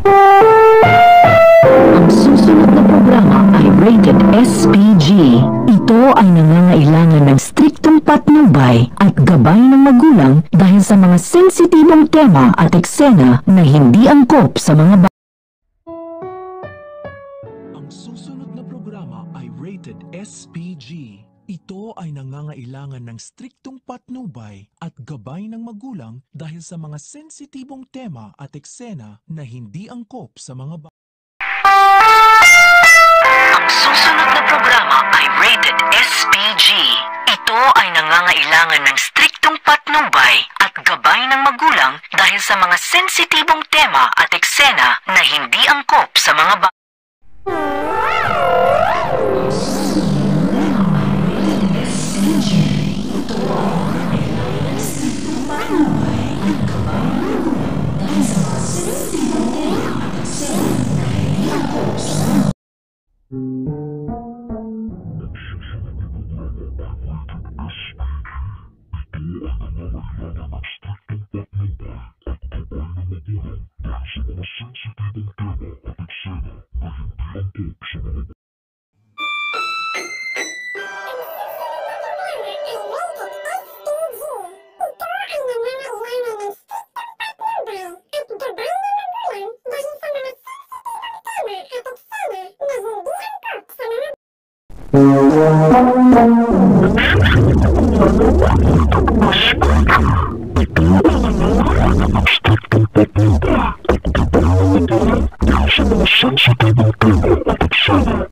Ang susunod na programa ay rated SPG. Ito ay nangangailangan ng striktong patnubay at gabay ng magulang dahil sa mga sensitibong tema at eksena na hindi angkop sa mga bata. Ang susunod na programa ay rated SPG. Ito ay nangangailangan ng striktong patnubay at gabay ng magulang dahil sa mga sensitibong tema at eksena na hindi angkop sa mga bata. Ang susunod na programa ay rated SPG. Ito ay nangangailangan ng striktong patnubay at gabay ng magulang dahil sa mga sensitibong tema at eksena na hindi angkop sa mga bata. Sensitive tema at eksena